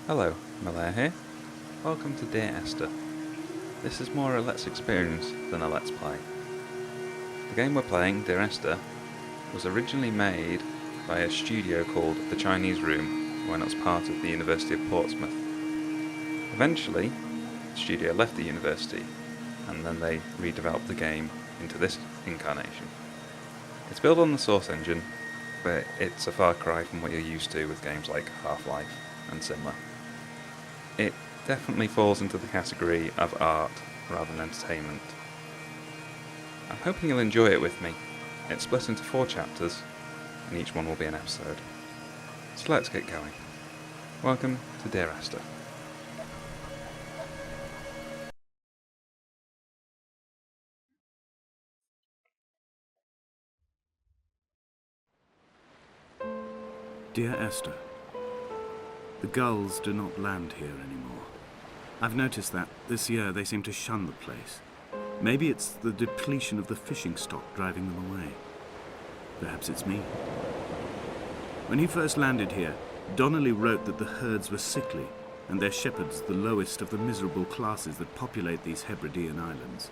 Hello, Malaya here. Welcome to Dear Esther. This is more a Let's Experience than a Let's Play. The game we're playing, Dear Esther, was originally made by a studio called The Chinese Room when it was part of the University of Portsmouth. Eventually, the studio left the university and then they redeveloped the game into this incarnation. It's built on the Source engine, but it's a far cry from what you're used to with games like Half-Life and similar. It definitely falls into the category of art rather than entertainment. I'm hoping you'll enjoy it with me. It's split into 4 chapters, and each one will be an episode. So let's get going. Welcome to Dear Esther. Dear Esther, the gulls do not land here anymore. I've noticed that this year they seem to shun the place. Maybe it's the depletion of the fishing stock driving them away. Perhaps it's me. When he first landed here, Donnelly wrote that the herds were sickly and their shepherds the lowest of the miserable classes that populate these Hebridean islands.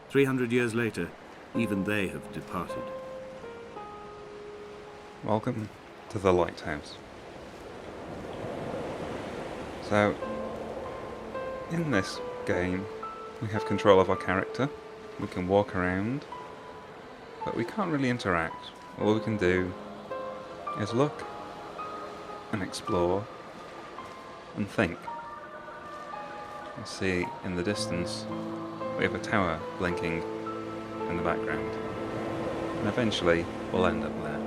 300 years later, even they have departed. Welcome to the Lighthouse. So, in this game, we have control of our character. We can walk around, but we can't really interact. All we can do is look and explore and think. You see in the distance we have a tower blinking in the background, and eventually we'll end up there.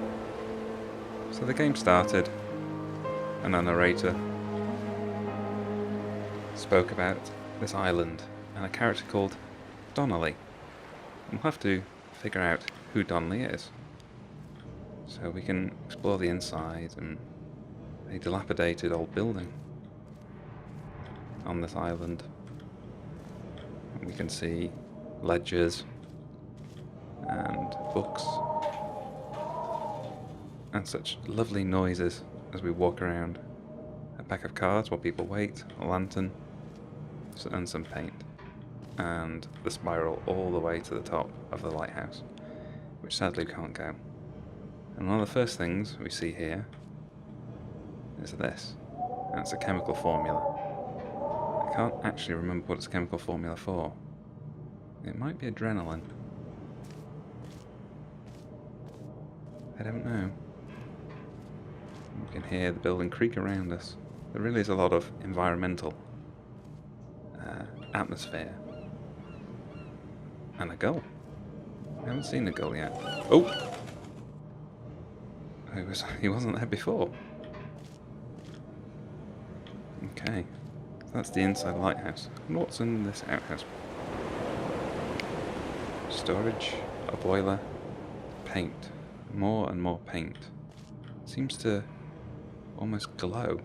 So the game started and our narrator spoke about this island and a character called Donnelly. We'll have to figure out who Donnelly is. So we can explore the inside and a dilapidated old building on this island. And we can see ledgers and books and such lovely noises as we walk around. A pack of cards while people wait, a lantern, and some paint. And the spiral all the way to the top of the lighthouse, which sadly we can't go. And one of the first things we see here is this, and it's a chemical formula. I can't actually remember what it's a chemical formula for. It might be adrenaline. I don't know. We can hear the building creak around us. There really is a lot of environmental atmosphere. And a gull. I haven't seen a gull yet. Oh! He wasn't there before. Okay. That's the inside lighthouse. And what's in this outhouse? Storage, a boiler, paint. More and more paint. Seems to almost glow.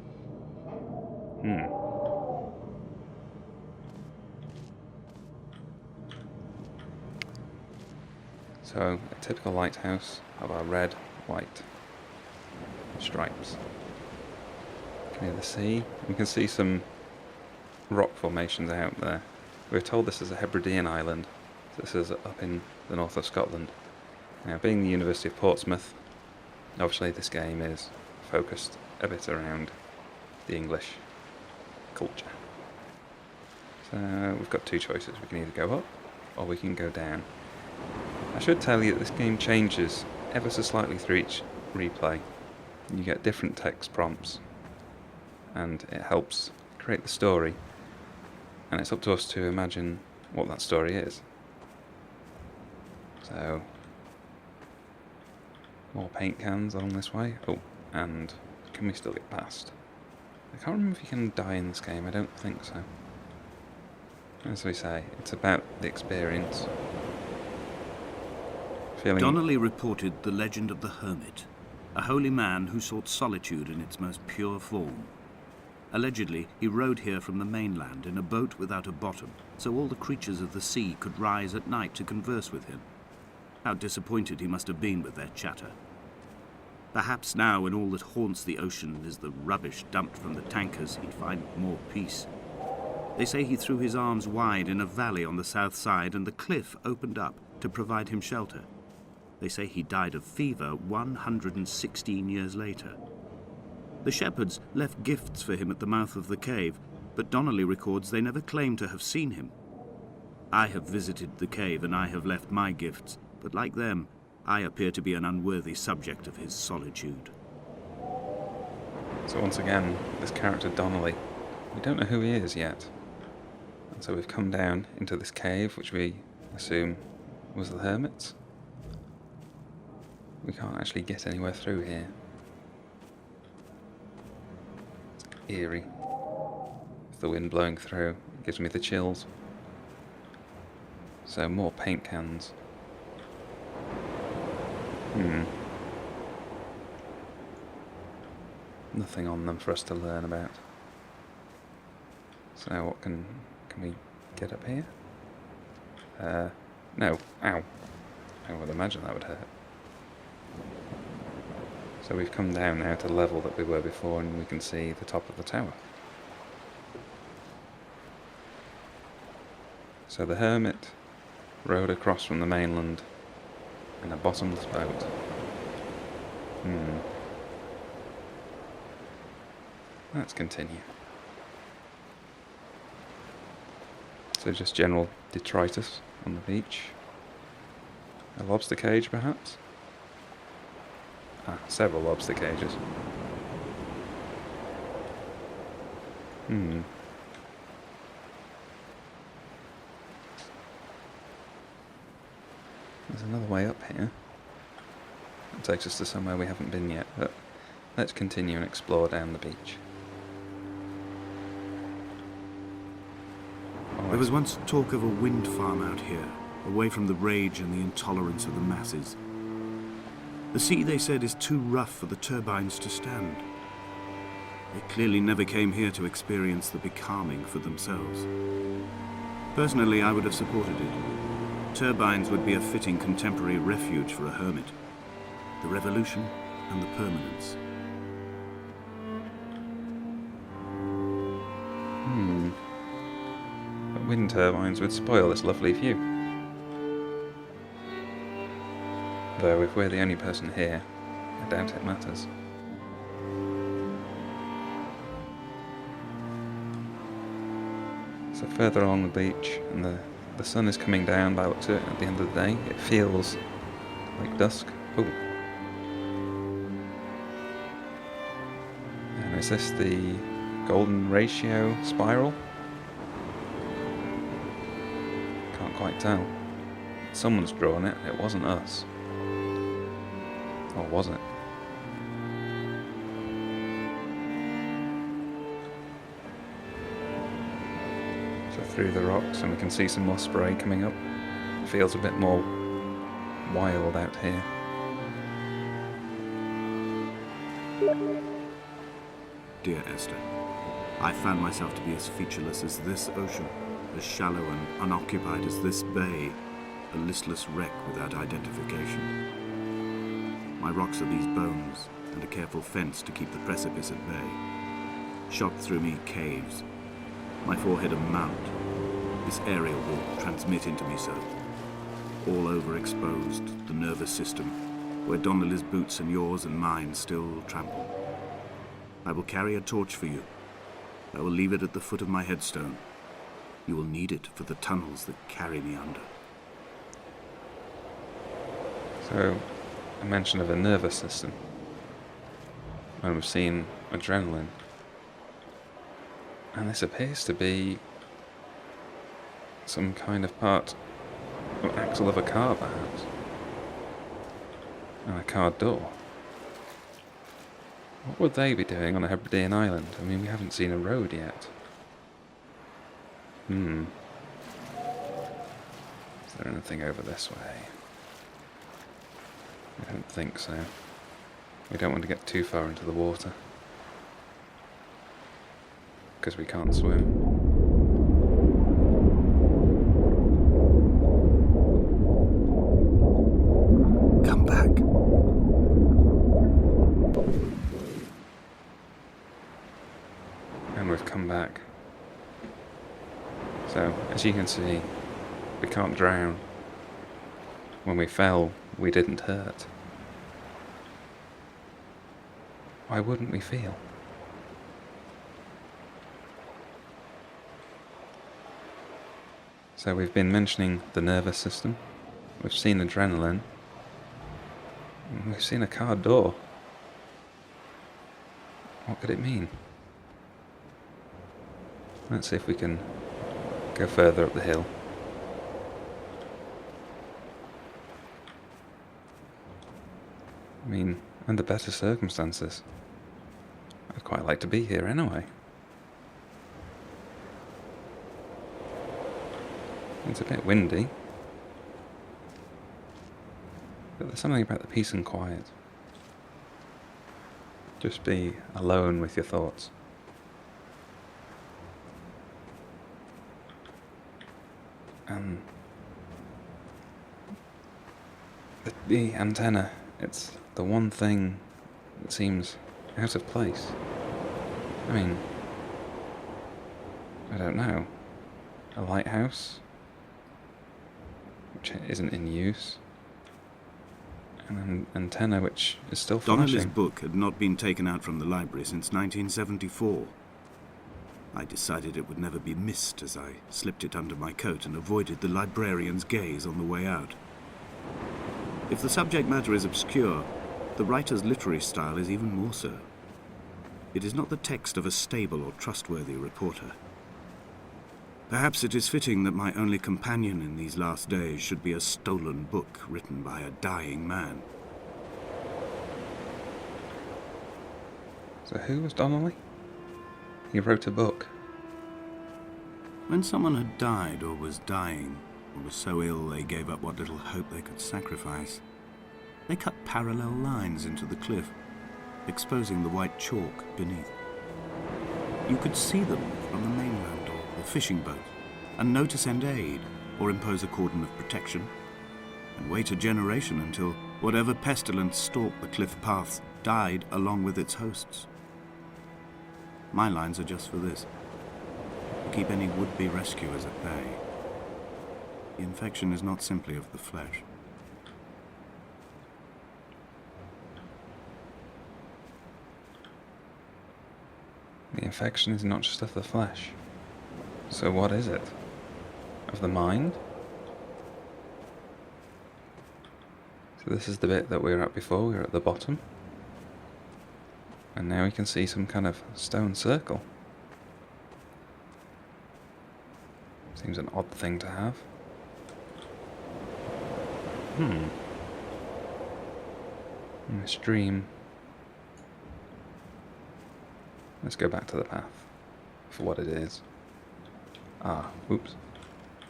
So, a typical lighthouse of our red, white stripes. You can hear the sea. We can see some rock formations out there. We're told this is a Hebridean island. So this is up in the north of Scotland. Now, being the University of Portsmouth, obviously this game is focused a bit around the English culture. So we've got 2 choices. We can either go up or we can go down. I should tell you that this game changes ever so slightly through each replay. You get different text prompts and it helps create the story, and it's up to us to imagine what that story is. So, more paint cans along this way. Oh, and can we still get past? I can't remember if you can die in this game. I don't think so. As we say, it's about the experience. Donnelly reported the legend of the hermit, a holy man who sought solitude in its most pure form. Allegedly, he rode here from the mainland in a boat without a bottom, so all the creatures of the sea could rise at night to converse with him. How disappointed he must have been with their chatter. Perhaps now, when all that haunts the ocean is the rubbish dumped from the tankers, he'd find more peace. They say he threw his arms wide in a valley on the south side, and the cliff opened up to provide him shelter. They say he died of fever 116 years later. The shepherds left gifts for him at the mouth of the cave, but Donnelly records they never claimed to have seen him. I have visited the cave and I have left my gifts, but like them, I appear to be an unworthy subject of his solitude. So once again, this character Donnelly, we don't know who he is yet. And so we've come down into this cave, which we assume was the hermits. We can't actually get anywhere through here. It's eerie. With the wind blowing through, it gives me the chills. So more paint cans. Nothing on them for us to learn about. So what can we get up here? No. Ow. I would imagine that would hurt. So we've come down now to the level that we were before, and we can see the top of the tower. So the hermit rowed across from the mainland in a bottomless boat. Let's continue. So just general detritus on the beach. A lobster cage, perhaps? Several lobster cages. There's another way up here. It takes us to somewhere we haven't been yet, but let's continue and explore down the beach. There was once talk of a wind farm out here, away from the rage and the intolerance of the masses. The sea, they said, is too rough for the turbines to stand. They clearly never came here to experience the becalming for themselves. Personally, I would have supported it. Turbines would be a fitting contemporary refuge for a hermit. The revolution and the permanence. But wind turbines would spoil this lovely view. Though if we're the only person here, I doubt it matters. So further along the beach, and the sun is coming down by the looks of it at the end of the day. It feels like dusk. Oh. And is this the golden ratio spiral? Can't quite tell. Someone's drawn it, it wasn't us. Or was it? So through the rocks, and we can see some more spray coming up. It feels a bit more wild out here. Dear Esther, I found myself to be as featureless as this ocean, as shallow and unoccupied as this bay, a listless wreck without identification. My rocks are these bones, and a careful fence to keep the precipice at bay. Shot through me caves, my forehead a mount. This aerial will transmit into me so. All overexposed, the nervous system, where Donnelly's boots and yours and mine still trample. I will carry a torch for you. I will leave it at the foot of my headstone. You will need it for the tunnels that carry me under. So, a mention of a nervous system. When we've seen adrenaline. And this appears to be some kind of part or axle of a car, perhaps. And a car door. What would they be doing on a Hebridean island? I mean, we haven't seen a road yet. Is there anything over this way? I don't think so. We don't want to get too far into the water. Because we can't swim. Come back. we've come back. So, as you can see, we can't drown. When we fell, we didn't hurt. Why wouldn't we feel? So we've been mentioning the nervous system, we've seen adrenaline, and we've seen a car door. What could it mean? Let's see if we can go further up the hill. I mean, under better circumstances, I'd quite like to be here anyway. It's a bit windy, but there's something about the peace and quiet. Just be alone with your thoughts. And the antenna, it's the one thing that seems out of place. I mean, I don't know. A lighthouse, which isn't in use, and an antenna which is still flashing. Donnelly's book had not been taken out from the library since 1974. I decided it would never be missed as I slipped it under my coat and avoided the librarian's gaze on the way out. If the subject matter is obscure, the writer's literary style is even more so. It is not the text of a stable or trustworthy reporter. Perhaps it is fitting that my only companion in these last days should be a stolen book written by a dying man. So who was Donnelly? He wrote a book. When someone had died or was dying, or was so ill they gave up what little hope they could sacrifice, they cut parallel lines into the cliff, exposing the white chalk beneath. You could see them from the mainland or the fishing boat, and know to send aid or impose a cordon of protection, and wait a generation until whatever pestilence stalked the cliff paths died along with its hosts. My lines are just for this, to keep any would-be rescuers at bay. The infection is not simply of the flesh. The infection is not just of the flesh. So what is it? Of the mind? So this is the bit that we were at before, we were at the bottom. And now we can see some kind of stone circle. Seems an odd thing to have. And a stream. Let's go back to the path for what it is. Ah, whoops.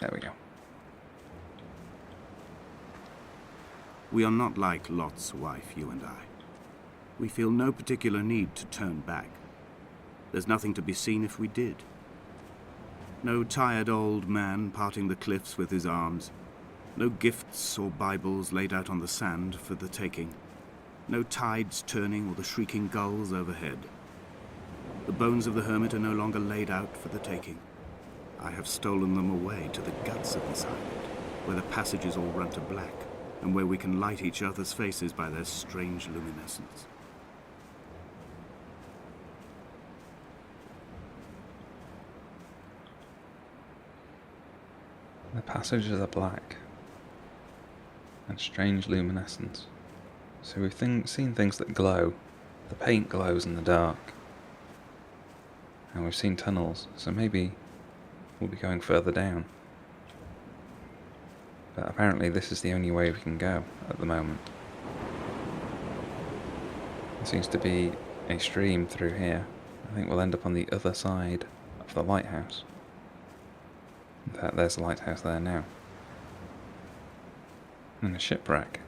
There we go. We are not like Lot's wife, you and I. We feel no particular need to turn back. There's nothing to be seen if we did. No tired old man parting the cliffs with his arms. No gifts or Bibles laid out on the sand for the taking. No tides turning or the shrieking gulls overhead. The bones of the hermit are no longer laid out for the taking. I have stolen them away to the guts of this island, where the passages all run to black, and where we can light each other's faces by their strange luminescence. The passages are black and strange luminescence. So we've seen things that glow. The paint glows in the dark. And we've seen tunnels, so maybe we'll be going further down. But apparently this is the only way we can go at the moment. There seems to be a stream through here. I think we'll end up on the other side of the lighthouse. In fact, there's a lighthouse there now. And a shipwreck.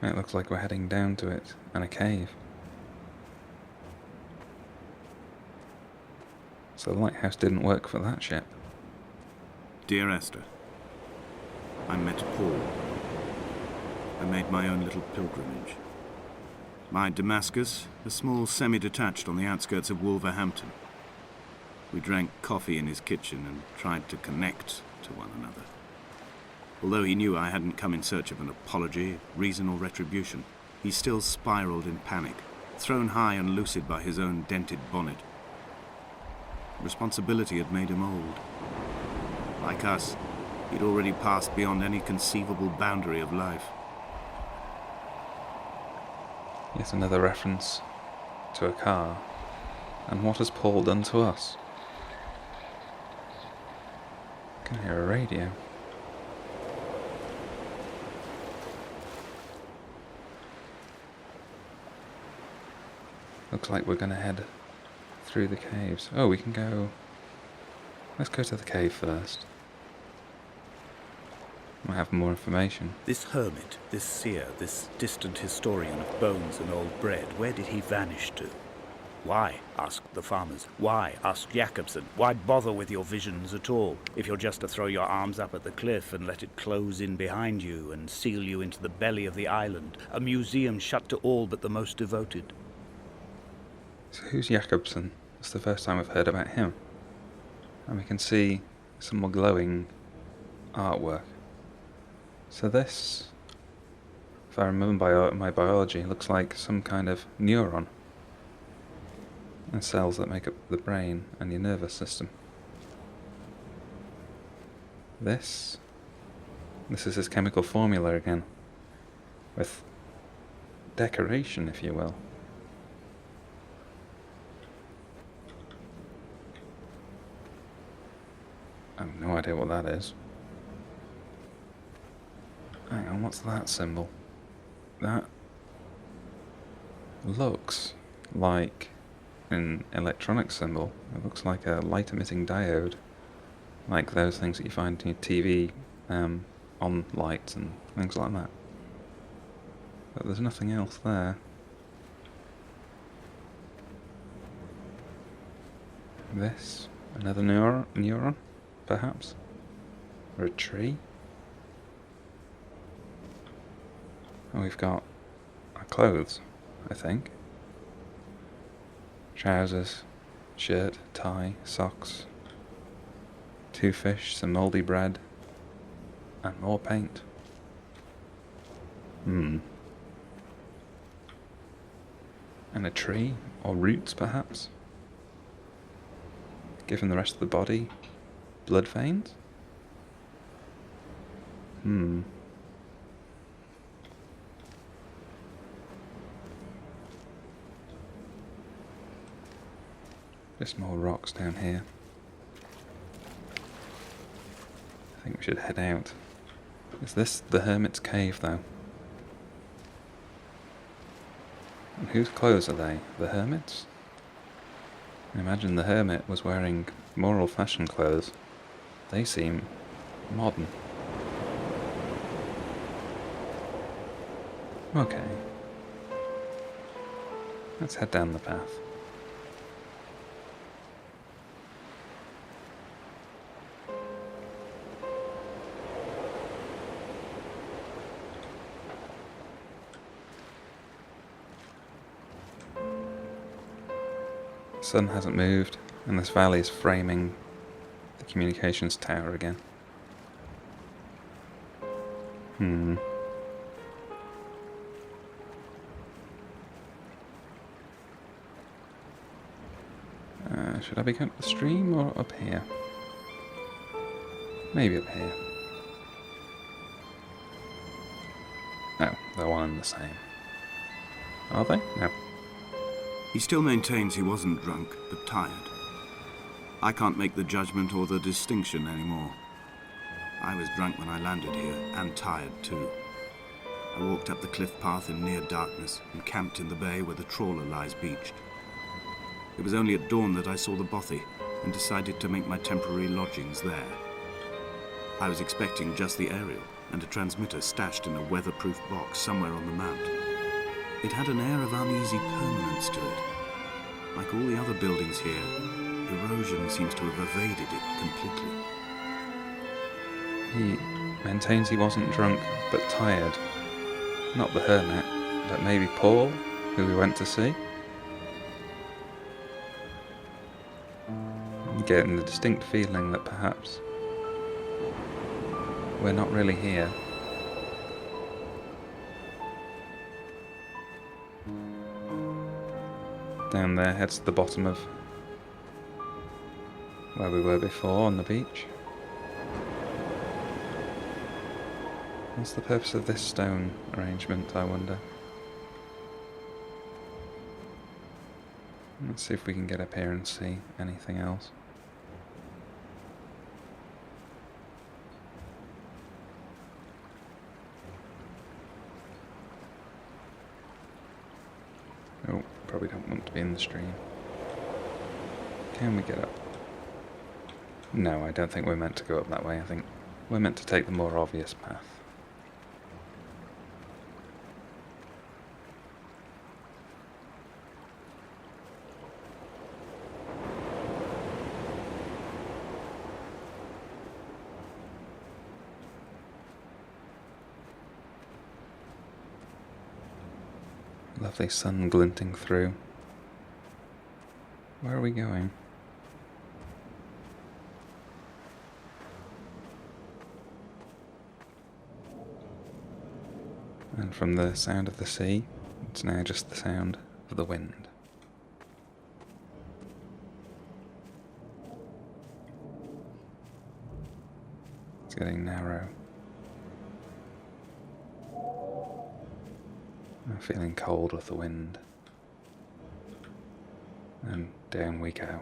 It looks like we're heading down to it, and a cave. So the lighthouse didn't work for that ship. Dear Esther, I met Paul. I made my own little pilgrimage. My Damascus, a small semi-detached on the outskirts of Wolverhampton. We drank coffee in his kitchen and tried to connect to one another. Although he knew I hadn't come in search of an apology, reason or retribution, he still spiraled in panic, thrown high and lucid by his own dented bonnet. Responsibility had made him old. Like us, he'd already passed beyond any conceivable boundary of life. Yet another reference to a car. And what has Paul done to us? I can hear a radio. Looks like we're going to head through the caves. Oh, we can go... Let's go to the cave first. Might have more information. This hermit, this seer, this distant historian of bones and old bread, where did he vanish to? Why? Asked the farmers. Why? Asked Jakobsen. Why bother with your visions at all, if you're just to throw your arms up at the cliff and let it close in behind you and seal you into the belly of the island, a museum shut to all but the most devoted? So who's Jakobsen? It's the first time I've heard about him. And we can see some more glowing artwork. So this, if I remember my biology, looks like some kind of neuron. And cells that make up the brain and your nervous system. This is his chemical formula again. With decoration, if you will. I have no idea what that is. Hang on, what's that symbol? That looks like an electronic symbol. It looks like a light-emitting diode. Like those things that you find in your TV on lights and things like that. But there's nothing else there. This? Another neuron? Perhaps? Or a tree? Oh, we've got our clothes, I think. Trousers, shirt, tie, socks, 2 fish, some mouldy bread, and more paint. And a tree, or roots perhaps? Given the rest of the body, blood veins? Just more rocks down here. I think we should head out. Is this the Hermit's Cave, though? And whose clothes are they? The Hermit's? I imagine the Hermit was wearing more old-fashioned clothes. They seem modern. Okay. Let's head down the path. The sun hasn't moved, and this valley is framing the communications tower again. Should I be going up the stream or up here? Maybe up here. No, they're one and the same. Are they? No. He still maintains he wasn't drunk, but tired. I can't make the judgment or the distinction anymore. I was drunk when I landed here, and tired too. I walked up the cliff path in near darkness and camped in the bay where the trawler lies beached. It was only at dawn that I saw the bothy and decided to make my temporary lodgings there. I was expecting just the aerial and a transmitter stashed in a weatherproof box somewhere on the mount. It had an air of uneasy permanence to it. Like all the other buildings here, erosion seems to have evaded it completely. He maintains he wasn't drunk, but tired. Not the hermit, but maybe Paul, who we went to see. I'm getting the distinct feeling that perhaps we're not really here. Down there heads to the bottom of where we were before, on the beach. What's the purpose of this stone arrangement, I wonder? Let's see if we can get up here and see anything else. Oh, probably don't want to be in the stream. Can we get up? No, I don't think we're meant to go up that way. I think we're meant to take the more obvious path. Lovely sun glinting through. Where are we going? And from the sound of the sea, it's now just the sound of the wind. It's getting narrow. I'm feeling cold with the wind. And down we go.